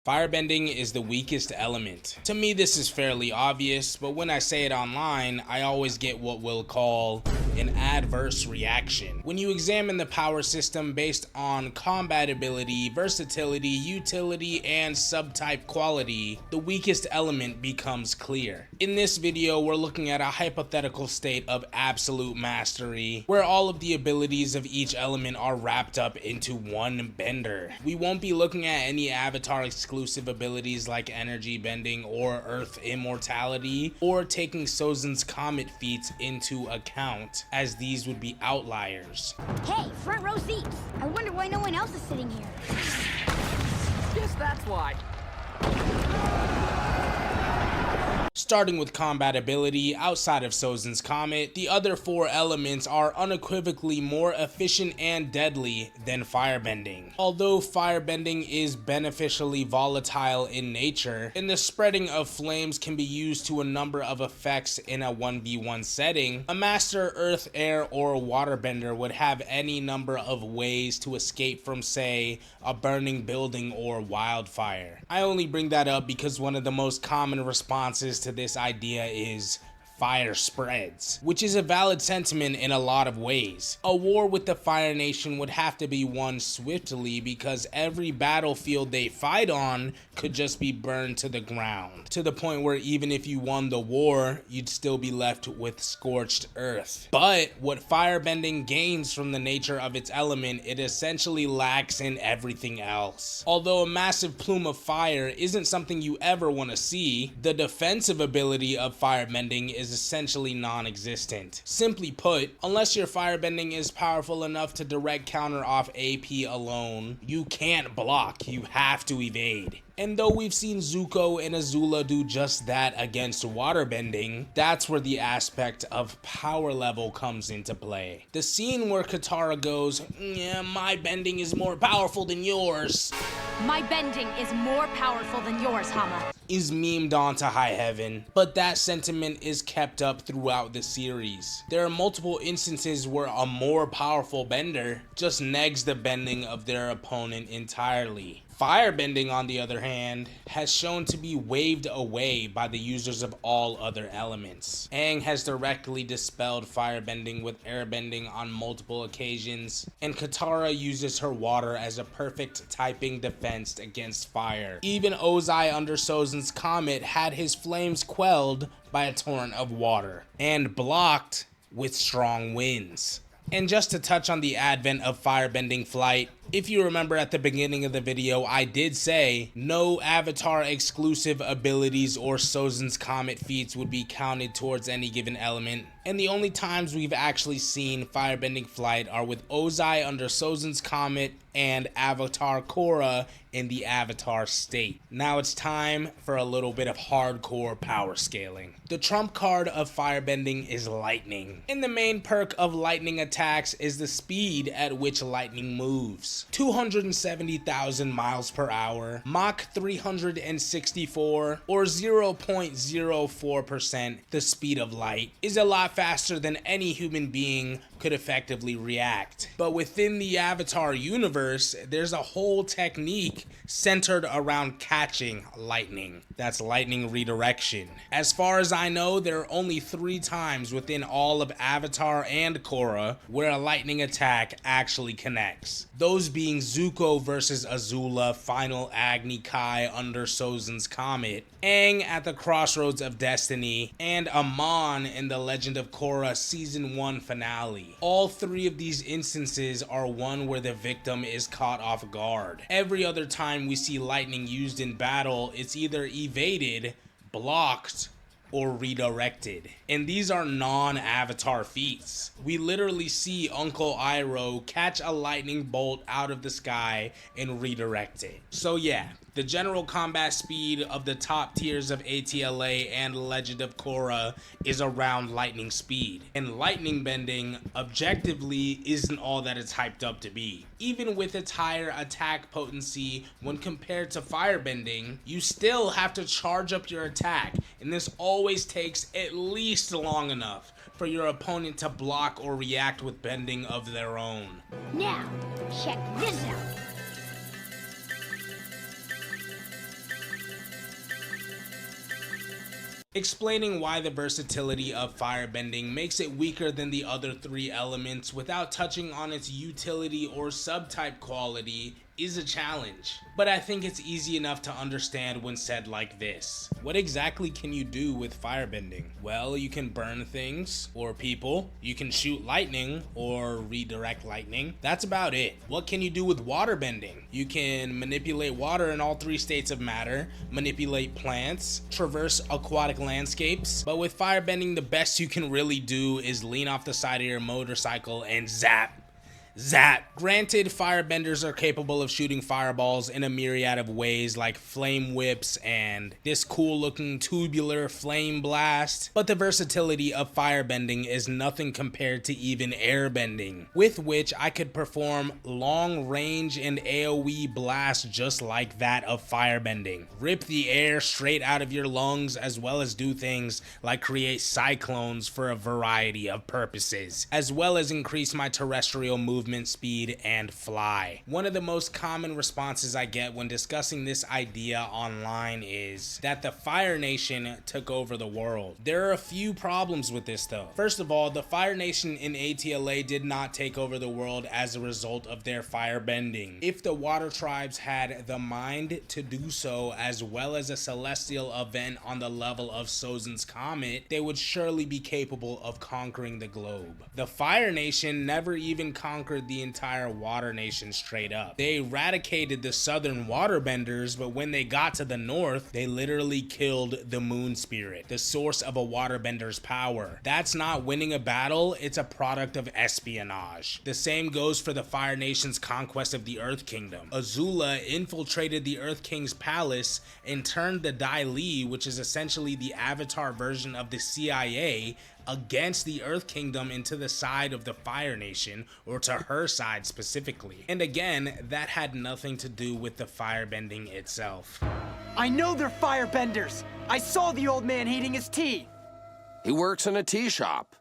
Firebending is the weakest element. To me, this is fairly obvious, but when I say it online, I always get what we'll call an adverse reaction. When you examine the power system based on combat ability, versatility, utility, and subtype quality, the weakest element becomes clear. In this video, we're looking at a hypothetical state of absolute mastery, where all of the abilities of each element are wrapped up into one bender. We won't be looking at any avatar exclusive abilities like energy bending or earth immortality, or taking Sozin's comet feats into account, as these would be outliers. Hey, front row seats! I wonder why no one else is sitting here. Guess that's why. Starting with combat ability, outside of Sozin's comet, the other four elements are unequivocally more efficient and deadly than firebending. Although firebending is beneficially volatile in nature, and the spreading of flames can be used to a number of effects in a 1v1 setting, a master earth, air, or waterbender would have any number of ways to escape from, say, a burning building or wildfire. I only bring that up because one of the most common responses to this idea is fire spreads, which is a valid sentiment in a lot of ways. A war with the Fire Nation would have to be won swiftly because every battlefield they fight on could just be burned to the ground, to the point where even if you won the war, you'd still be left with scorched earth. But what firebending gains from the nature of its element, it essentially lacks in everything else. Although a massive plume of fire isn't something you ever want to see, the defensive ability of firebending is essentially non-existent. Simply put, unless your firebending is powerful enough to direct counter off AP alone, you can't block, you have to evade. And though we've seen Zuko and Azula do just that against waterbending, that's where the aspect of power level comes into play. The scene where Katara goes, "Yeah, my bending is more powerful than yours. My bending is more powerful than yours, Hama," is memed onto high heaven, but that sentiment is kept up throughout the series. There are multiple instances where a more powerful bender just negs the bending of their opponent entirely. Firebending, on the other hand, has shown to be waved away by the users of all other elements. Aang has directly dispelled firebending with airbending on multiple occasions, and Katara uses her water as a perfect typing defense against fire. Even Ozai under Sozin's comet had his flames quelled by a torrent of water, and blocked with strong winds. And just to touch on the advent of firebending flight, if you remember at the beginning of the video, I did say no avatar exclusive abilities or Sozin's comet feats would be counted towards any given element. And the only times we've actually seen firebending flight are with Ozai under Sozin's comet and Avatar Korra in the Avatar state. Now it's time for a little bit of hardcore power scaling. The trump card of firebending is lightning, and the main perk of lightning attacks is the speed at which lightning moves. 270,000 miles per hour, Mach 364, or 0.04% the speed of light, is a lot faster than any human being could effectively react. But within the Avatar universe, there's a whole technique centered around catching lightning. That's lightning redirection. As far as I know, there are only 3 times within all of Avatar and Korra where a lightning attack actually connects. Those being Zuko versus Azula Final Agni Kai under Sozin's comet, Aang at the Crossroads of Destiny, and Amon in the Legend of Korra Season 1 finale. All 3 of these instances are one where the victim is caught off guard. Every other time we see lightning used in battle, it's either evaded, blocked, or redirected. And these are non-avatar feats. We literally see Uncle Iroh catch a lightning bolt out of the sky and redirect it. So yeah, the general combat speed of the top tiers of ATLA and Legend of Korra is around lightning speed. And lightning bending objectively isn't all that it's hyped up to be. Even with its higher attack potency when compared to firebending, you still have to charge up your attack, and this always takes at least long enough for your opponent to block or react with bending of their own. Now, check this out. Explaining why the versatility of firebending makes it weaker than the other 3 elements without touching on its utility or subtype quality is a challenge, but I think it's easy enough to understand when said like this. What exactly can you do with firebending? Well, you can burn things or people, you can shoot lightning or redirect lightning. That's about it. What can you do with waterbending? You can manipulate water in all 3 states of matter, manipulate plants, traverse aquatic landscapes, but with firebending, the best you can really do is lean off the side of your motorcycle and zap. Zap! Granted, firebenders are capable of shooting fireballs in a myriad of ways like flame whips and this cool looking tubular flame blast, but the versatility of firebending is nothing compared to even airbending, with which I could perform long range and AoE blasts just like that of firebending. Rip the air straight out of your lungs, as well as do things like create cyclones for a variety of purposes, as well as increase my terrestrial movement speed and fly. One of the most common responses I get when discussing this idea online is that the Fire Nation took over the world. There are a few problems with this though. First of all, the Fire Nation in ATLA did not take over the world as a result of their firebending. If the water tribes had the mind to do so, as well as a celestial event on the level of Sozin's Comet, they would surely be capable of conquering the globe. The Fire Nation never even conquered the entire Water Nation straight up. They eradicated the southern waterbenders, but when they got to the north, they literally killed the Moon Spirit, the source of a waterbender's power. That's not winning a battle, it's a product of espionage. The same goes for the Fire Nation's conquest of the Earth Kingdom. Azula infiltrated the Earth King's palace and turned the Dai Li, which is essentially the Avatar version of the CIA, against the Earth Kingdom into the side of the Fire Nation, or to her side specifically. And again, that had nothing to do with the firebending itself. I know they're firebenders! I saw the old man heating his tea! He works in a tea shop.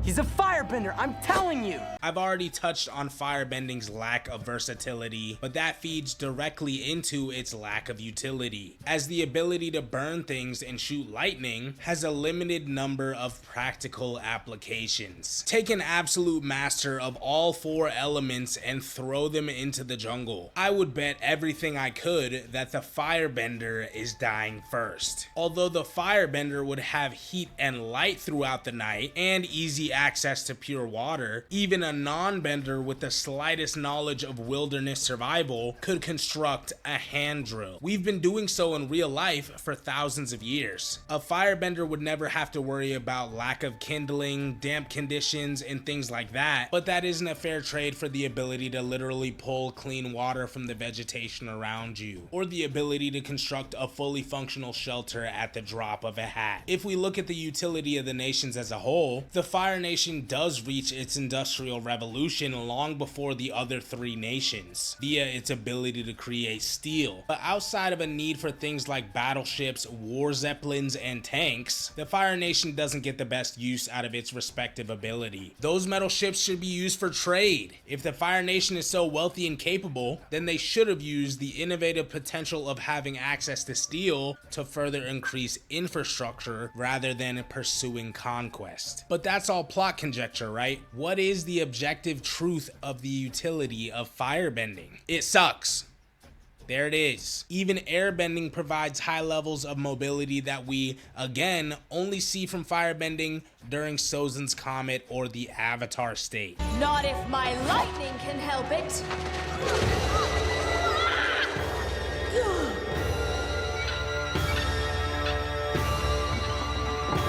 He's a firebender, I'm telling you! I've already touched on firebending's lack of versatility, but that feeds directly into its lack of utility, as the ability to burn things and shoot lightning has a limited number of practical applications. Take an absolute master of all 4 elements and throw them into the jungle. I would bet everything I could that the firebender is dying first. Although the firebender would have heat and light throughout the night and easy access to pure water, even a non-bender with the slightest knowledge of wilderness survival could construct a hand drill. We've been doing so in real life for thousands of years. A firebender would never have to worry about lack of kindling, damp conditions, and things like that, but that isn't a fair trade for the ability to literally pull clean water from the vegetation around you, or the ability to construct a fully functional shelter at the drop of a hat. If we look at the utility of the nations as a whole, the Fire Nation does reach its industrial revolution long before the other 3 nations, via its ability to create steel. But outside of a need for things like battleships, war zeppelins, and tanks, the Fire Nation doesn't get the best use out of its respective ability. Those metal ships should be used for trade. If the Fire Nation is so wealthy and capable, then they should have used the innovative potential of having access to steel to further increase infrastructure rather than pursuing conquest. But that's all plot conjecture, right? What is the objective truth of the utility of firebending? It sucks. There it is. Even airbending provides high levels of mobility that we, again, only see from firebending during Sozin's Comet or the Avatar state. Not if my lightning can help it.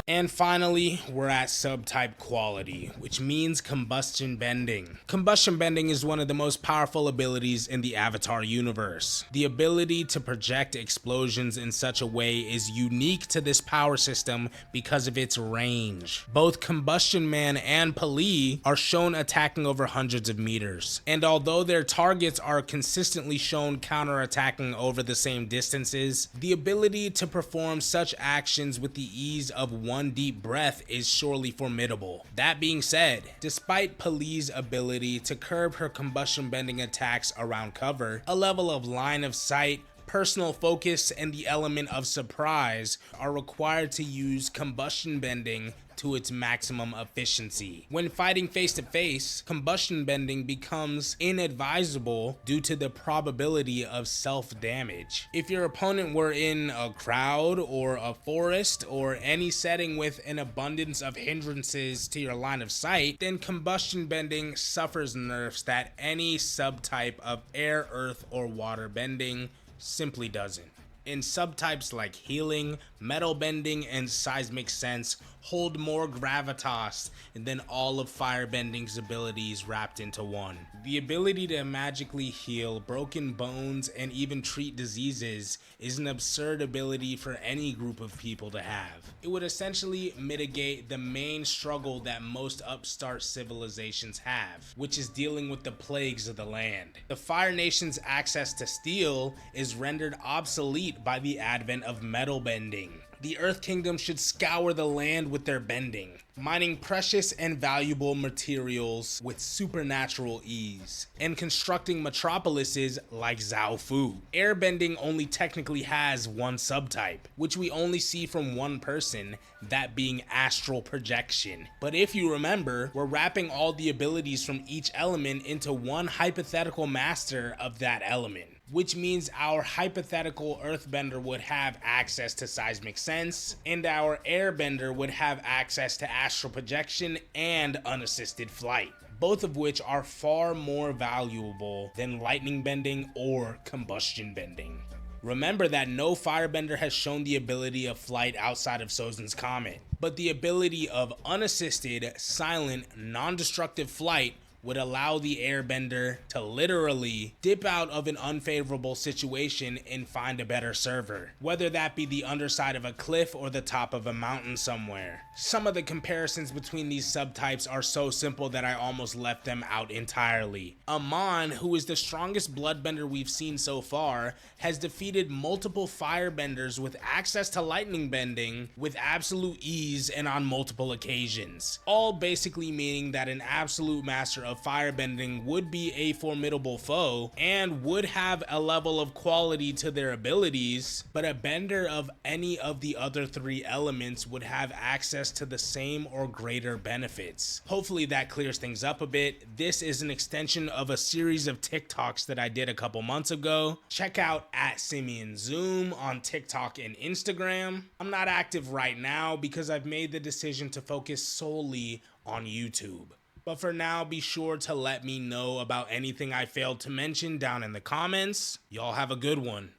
And finally, we're at subtype quality, which means combustion bending. Combustion bending is one of the most powerful abilities in the Avatar universe. The ability to project explosions in such a way is unique to this power system because of its range. Both Combustion Man and Pali are shown attacking over hundreds of meters, and although their targets are consistently shown counterattacking over the same distances, the ability to perform such actions with the ease of one deep breath is surely formidable. That being said, despite Pali's ability to curb her combustion bending attacks around cover, a level of line of sight, Personal focus and the element of surprise are required to use combustion bending to its maximum efficiency. When fighting face to face, combustion bending becomes inadvisable due to the probability of self-damage. If your opponent were in a crowd or a forest or any setting with an abundance of hindrances to your line of sight, then combustion bending suffers nerfs that any subtype of air, earth, or water bending simply doesn't. In subtypes like healing, metal bending, and seismic sense hold more gravitas than all of firebending's abilities wrapped into one. The ability to magically heal broken bones and even treat diseases is an absurd ability for any group of people to have. It would essentially mitigate the main struggle that most upstart civilizations have, which is dealing with the plagues of the land. The Fire Nation's access to steel is rendered obsolete by the advent of metal bending. The Earth Kingdom should scour the land with their bending, mining precious and valuable materials with supernatural ease, and constructing metropolises like Zaofu. Airbending only technically has one subtype, which we only see from one person, that being astral projection. But if you remember, we're wrapping all the abilities from each element into one hypothetical master of that element, which means our hypothetical earthbender would have access to seismic sense, and our airbender would have access to astral projection and unassisted flight, both of which are far more valuable than lightning bending or combustion bending. Remember that no firebender has shown the ability of flight outside of Sozin's Comet, but the ability of unassisted, silent, non-destructive flight would allow the airbender to literally dip out of an unfavorable situation and find a better server, whether that be the underside of a cliff or the top of a mountain somewhere. Some of the comparisons between these subtypes are so simple that I almost left them out entirely. Amon, who is the strongest bloodbender we've seen so far, has defeated multiple firebenders with access to lightning bending with absolute ease and on multiple occasions, all basically meaning that an absolute master of firebending would be a formidable foe and would have a level of quality to their abilities, but a bender of any of the other three elements would have access to the same or greater benefits. Hopefully that clears things up a bit. This is an extension of a series of TikToks that I did a couple months ago. Check out @SimeonZoom on TikTok and Instagram. I'm not active right now because I've made the decision to focus solely on YouTube. But for now, be sure to let me know about anything I failed to mention down in the comments. Y'all have a good one.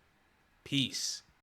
Peace.